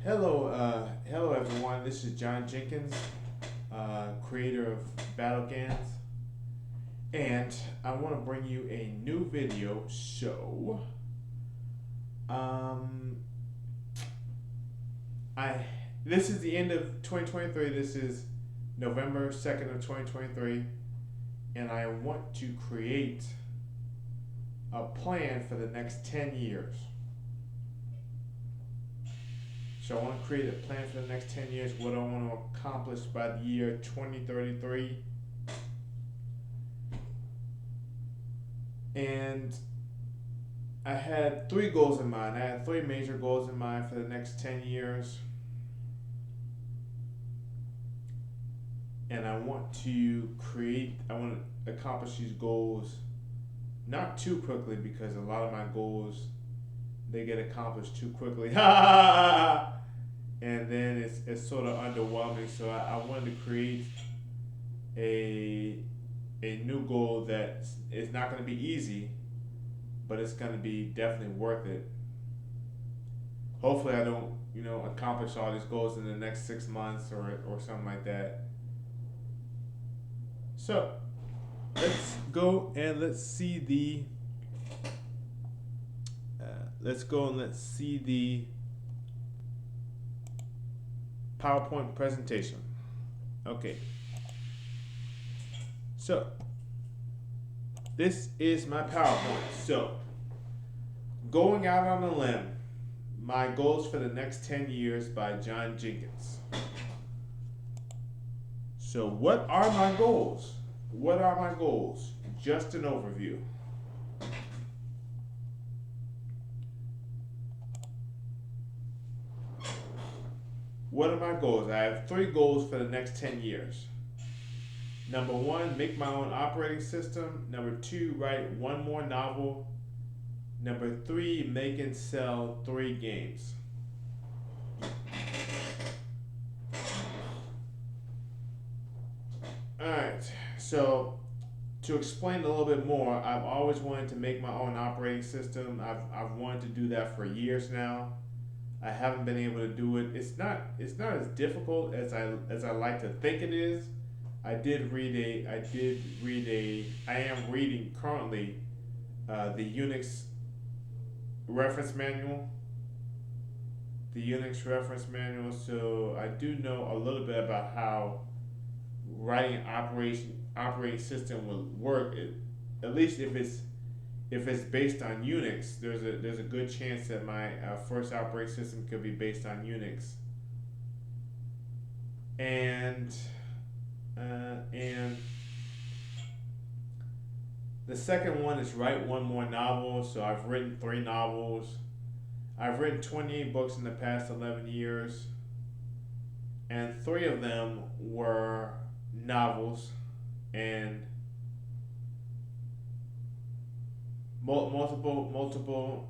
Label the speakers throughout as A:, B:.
A: Hello everyone. This is John Jenkins, creator of BattleGans, and I want to bring you a new video. Um, I this is the end of 2023. This is November 2nd of 2023, and I want to create a plan for the next 10 years. So I want to create a plan for the next 10 years, what I want to accomplish by the year 2033. And I had three goals in mind. I had three major goals in mind for the next 10 years. And I want to accomplish these goals not too quickly because a lot of my goals, they get accomplished too quickly. And then it's sort of underwhelming. So I wanted to create a a new goal that is not going to be easy, but it's going to be definitely worth it. Hopefully, I don't accomplish all these goals in the next 6 months or something like that. So let's go and let's go and let's see the PowerPoint presentation. Okay, so this is my PowerPoint. So going out on a limb, my goals for the next 10 years by John Jenkins. So what are my goals? What are my goals? Just an overview. What are my goals? I have three goals for the next 10 years. Number one, make my own operating system. Number two, write one more novel. Number three, make and sell three games. Alright, so to explain a little bit more, I've always wanted to make my own operating system. I've wanted to do that for years now. I haven't been able to do it. It's not as difficult as I like to think it is. I am reading currently the Unix reference manual. The Unix reference manual, so I do know a little bit about how writing an operating system will work. At least if it's based on Unix, there's a good chance that my first operating system could be based on Unix. And the second one is write one more novel. So I've written three novels. I've written 28 books in the past 11 years, and three of them were novels, and multiple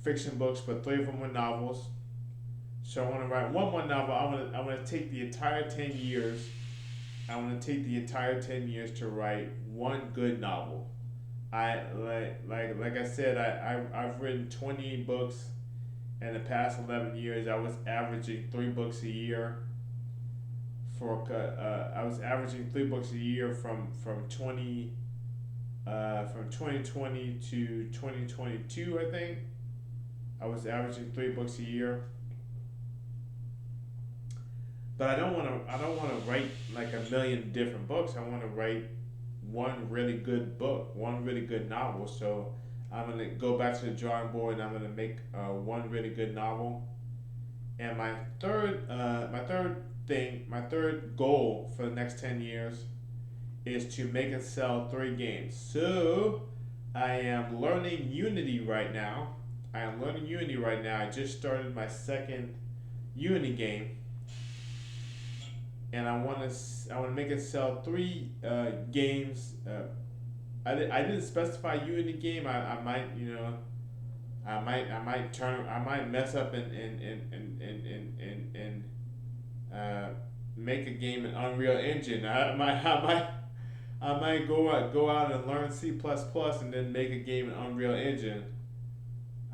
A: fiction books, but three of them were novels. So I want to write one more novel. I want to take the entire 10 years. I want to take the entire 10 years to write one good novel. I like I said, I've written 28 books in the past 11 years. I was averaging 3 books a year. I was averaging 3 books a year from 2020 to 2022. I think I was averaging 3 books a year. But I don't want to write like a million different books. I want to write one really good book, one really good novel. So I'm gonna go back to the drawing board and I'm gonna make one really good novel. And my third goal for the next 10 years is to make and sell three games. So I am learning Unity right now. I just started my second Unity game, and I want to make and sell three games. I didn't specify Unity game. I might I might mess up and make a game in Unreal Engine. I might go out and learn C++ and then make a game in Unreal Engine.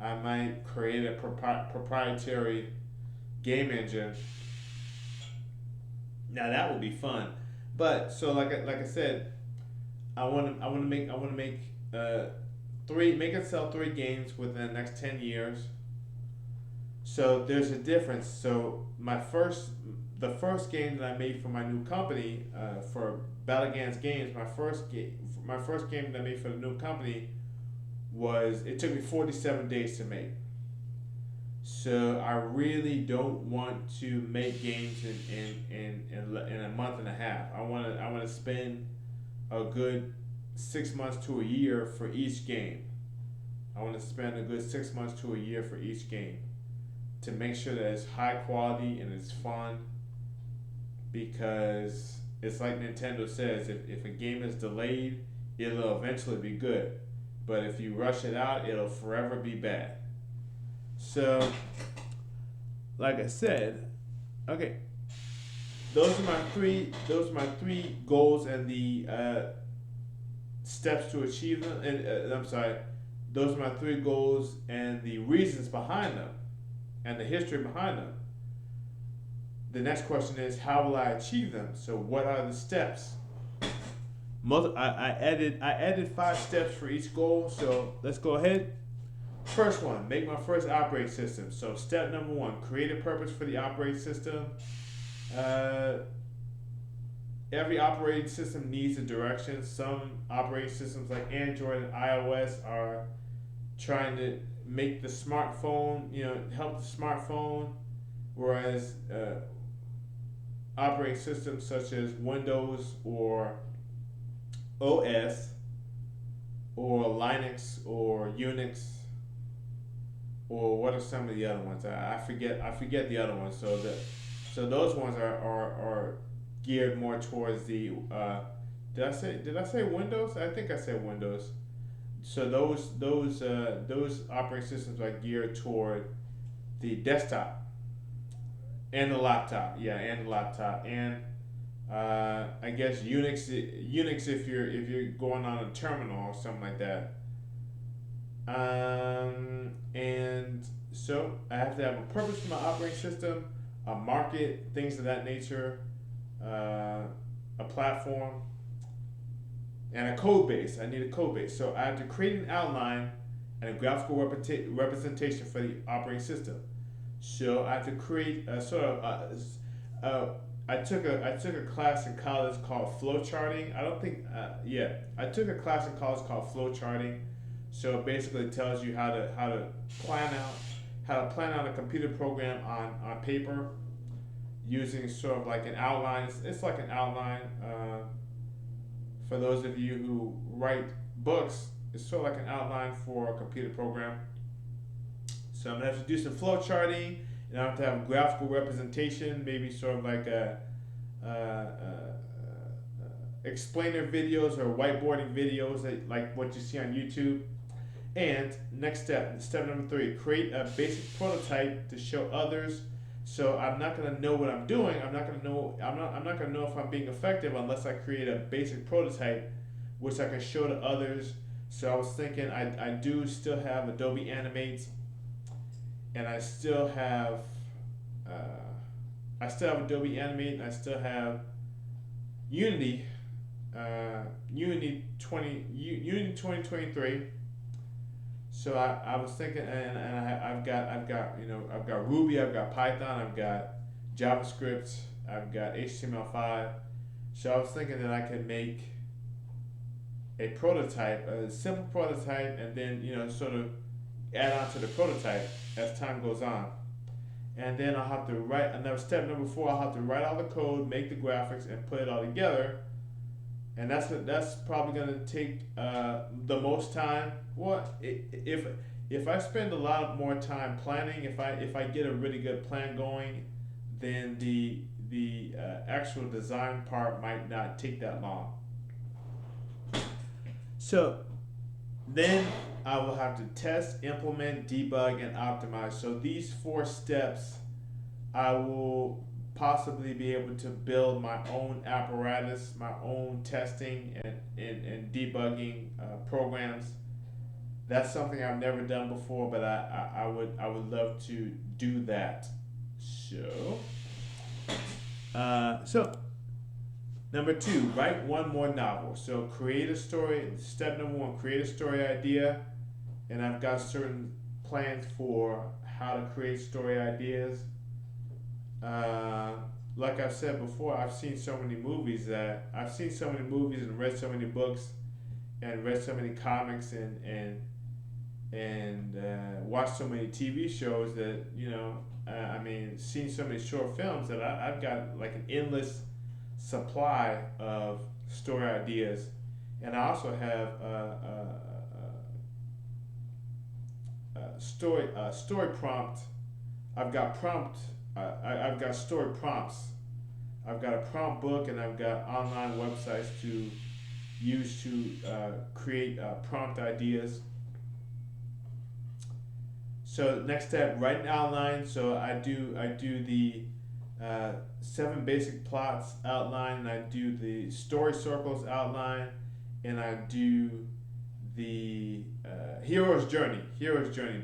A: I might create a proprietary game engine. Now that would be fun. But so like I said, I want to make uh make it sell 3 games within the next 10 years. So there's a difference. So the first game that I made for my new company, for Balagans Games, my first game that I made for the new company was, it took me 47 days to make. So I really don't want to make games in a month and a half. I want to spend a good 6 months to a year for each game. I want to spend a good 6 months to a year for each game to make sure that it's high quality and it's fun, because it's like Nintendo says, if a game is delayed, it'll eventually be good. But if you rush it out, it'll forever be bad. So, like I said, okay, those are my three goals and the steps to achieve them. And I'm sorry, those are my three goals and the reasons behind them and the history behind them. The next question is, how will I achieve them? So what are the steps? I added 5 steps for each goal. So let's go ahead. First one, make my first operating system. So step number one, create a purpose for the operating system. Uh, every operating system needs a direction. Some operating systems like Android and iOS are trying to make the smartphone, help the smartphone, whereas operating systems such as Windows or OS or Linux or Unix, or what are some of the other ones? I forget the other ones. So those ones are geared more towards the did I say Windows? I think I said Windows. So those operating systems are geared toward the desktop and the laptop. Yeah, and the laptop, and I guess Unix if you're going on a terminal or something like that. And so I have to have a purpose for my operating system, a market, things of that nature, a platform, and a code base. I need a code base. So I have to create an outline and a graphical representation for the operating system. So I have to create a sort of I took a class in college called flowcharting. I don't think yeah, I took a class in college called flowcharting. So it basically tells you how to plan out a computer program on paper using sort of like an outline. It's like an outline. For those of you who write books, it's sort of like an outline for a computer program. So I'm gonna have to do some flow charting, and I have to have graphical representation, maybe sort of like a explainer videos or whiteboarding videos, like what you see on YouTube. And next step number 3, create a basic prototype to show others. So I'm not gonna know what I'm doing. I'm not gonna know if I'm being effective unless I create a basic prototype, which I can show to others. So I was thinking I do still have Adobe Animate, and I still have Adobe Animate, and I still have Unity, Unity 2023. So I was thinking, and I've got Ruby, I've got Python, I've got JavaScript, I've got HTML5. So I was thinking that I could make a prototype, a simple prototype, and then sort of add on to the prototype as time goes on. And then I'll have to write another step number 4. I'll have to write all the code, make the graphics, and put it all together. And that's probably gonna take the most time. Well, if I spend a lot more time planning, if I get a really good plan going, then the actual design part might not take that long. So then I will have to test, implement, debug, and optimize. So these 4 steps, I will possibly be able to build my own apparatus, my own testing and debugging programs. That's something I've never done before, but I would love to do that. show. So number two, write one more novel. So create a story. Step number one, create a story idea, and I've got certain plans for how to create story ideas. Uh, like I've said before, I've seen so many movies and read so many books and read so many comics and watched so many TV shows that seen so many short films that I've got like an endless supply of story ideas, and I also have story prompt. I've got prompt. I've got story prompts. I've got a prompt book, and I've got online websites to use to create prompt ideas. So next step, write an outline. So I do the seven basic plots outline, and I do the story circles outline, and I do the Hero's Journey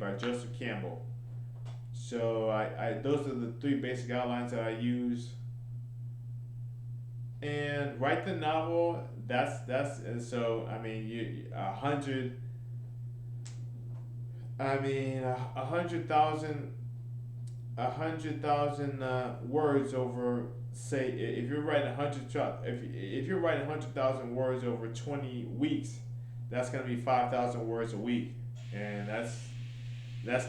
A: by Joseph Campbell. So I those are the three basic outlines that I use. And write the novel. That's and so I mean you 100. I mean a hundred thousand words over, say, if you're writing 100,000 words over 20 weeks, that's gonna be 5,000 words a week, and that's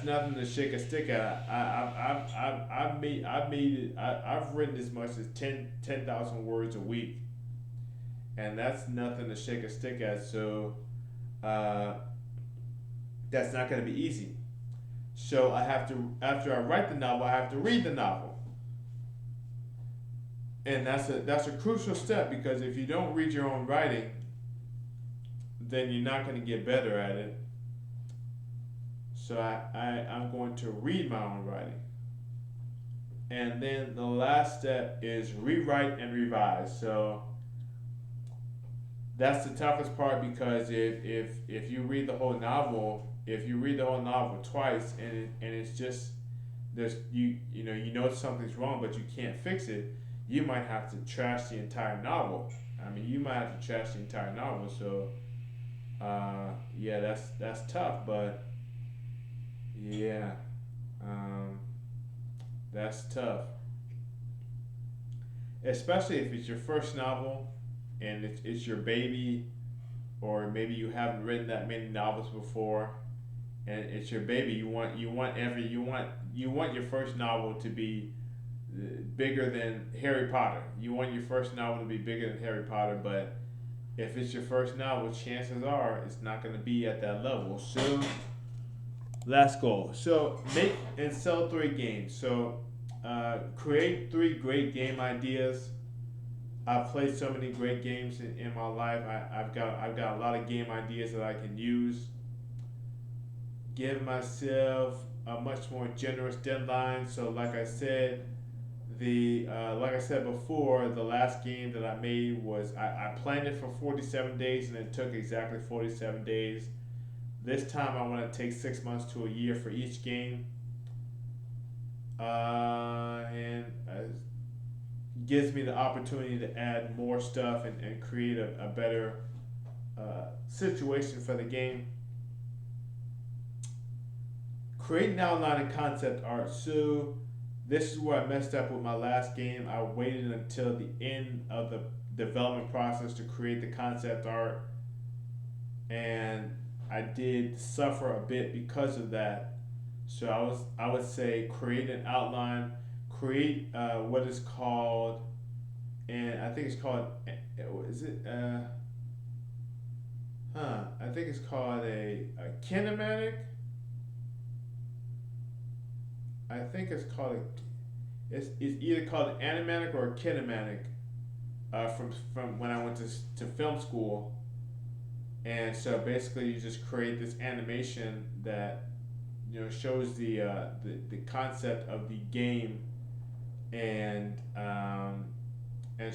A: nothing to shake a stick at. I've written as much as 10,000 words a week, and that's nothing to shake a stick at. So uh, that's not gonna be easy. So I have to, after I write the novel, I have to read the novel, and that's a crucial step, because if you don't read your own writing, then you're not going to get better at it. So I'm going to read my own writing, and then the last step is rewrite and revise. So that's the toughest part, because if you read the whole novel, if you read the whole novel twice, and it's just there's you know something's wrong, but you can't fix it, you might have to trash the entire novel. I mean, you might have to trash the entire novel. So yeah, that's tough, but yeah, um, that's tough, especially if it's your first novel and it's your baby, or maybe you haven't written that many novels before, and it's your baby. You want your first novel to be bigger than Harry Potter. You want your first novel to be bigger than Harry Potter, but if it's your first novel, chances are it's not going to be at that level. So last goal. So make and sell 3 games. So create 3 great game ideas. I've played so many great games in my life. I've got a lot of game ideas that I can use. Give myself a much more generous deadline. So like I said before, the last game that I made was I planned it for 47 days, and it took exactly 47 days. This time I want to take 6 months to a year for each game, and gives me the opportunity to add more stuff and create a better situation for the game. Create an outline and concept art. So this is where I messed up with my last game. I waited until the end of the development process to create the concept art, and I did suffer a bit because of that. So I would say create an outline, create what is called, and I think it's called, is it I think it's called a kinematic. I think it's called it's either called an animatic or a kinematic, from when I went to film school. And so basically you just create this animation that shows the concept of the game, and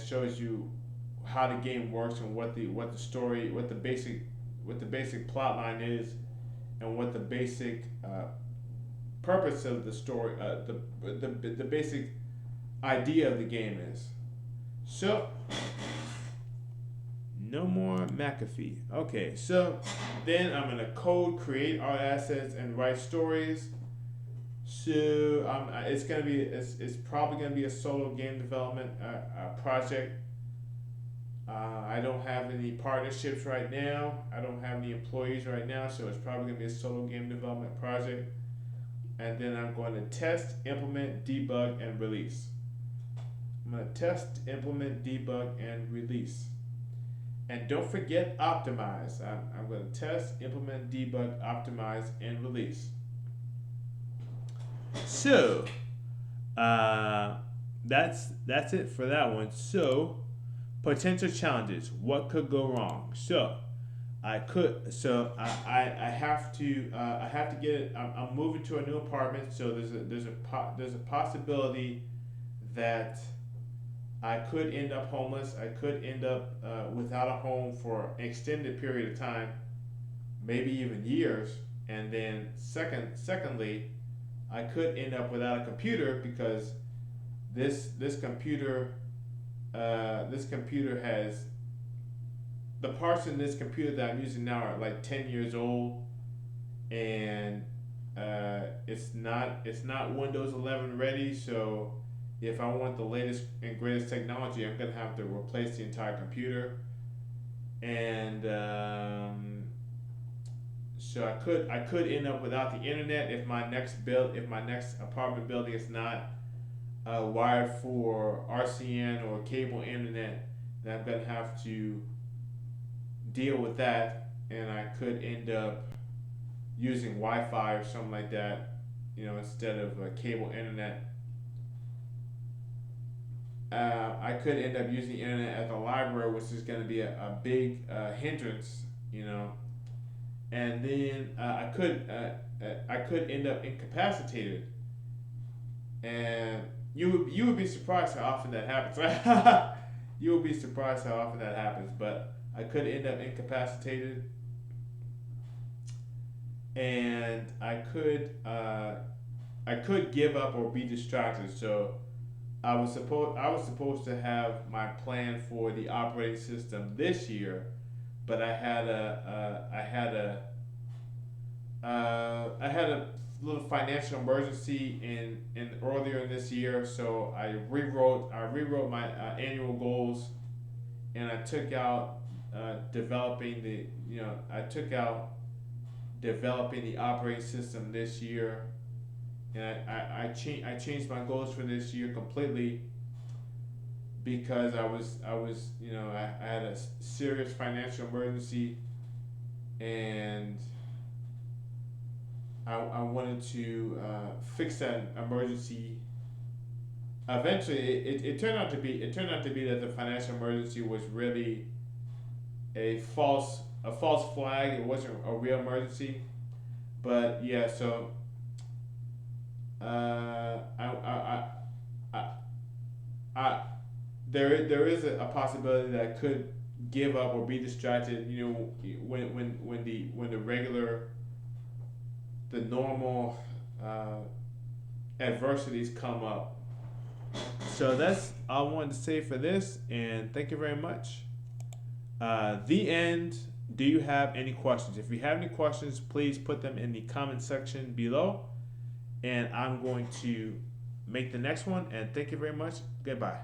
A: shows you how the game works, and what the story, what the basic plot line is, and what the basic purpose of the story, the basic idea of the game is. So, no more McAfee. Okay, so then I'm gonna code, create art assets, and write stories. So it's probably gonna be a solo game development project. I don't have any partnerships right now. I don't have any employees right now, so it's probably gonna be a solo game development project. And then I'm going to test, implement, debug, and release. I'm going to test, implement, debug, and release. And don't forget optimize. I'm going to test, implement, debug, optimize, and release. So, that's it for that one. So, potential challenges. What could go wrong? So, I have to get it. I'm moving to a new apartment, so there's a possibility that I could end up homeless. I could end up without a home for an extended period of time, maybe even years. And then secondly, I could end up without a computer because this computer has the parts in this computer that I'm using now are like 10 years old, and it's not Windows 11 ready. So if I want the latest and greatest technology, I'm gonna have to replace the entire computer, and so I could end up without the internet if my next apartment building is not wired for RCN or cable internet. Then I'm gonna have to deal with that, and I could end up using Wi-Fi or something like that, instead of cable internet. I could end up using the internet at the library, which is going to be a big hindrance, and then I could end up incapacitated, and you would be surprised how often that happens. You would be surprised how often that happens, but I could end up incapacitated, and I could give up or be distracted. So I was supposed to have my plan for the operating system this year, but I had a little financial emergency in earlier this year, so I rewrote my annual goals, and I took out developing the operating system this year, and I changed my goals for this year completely because I had a serious financial emergency, and I wanted to fix that emergency. Eventually, it turned out to be that the financial emergency was really a false flag. It wasn't a real emergency, but yeah. So there is a possibility that I could give up or be distracted. When the normal adversities come up. So that's all I wanted to say for this, and thank you very much. The end. Do you have any questions? If you have any questions, please put them in the comment section below, and I'm going to make the next one. And thank you very much. Goodbye.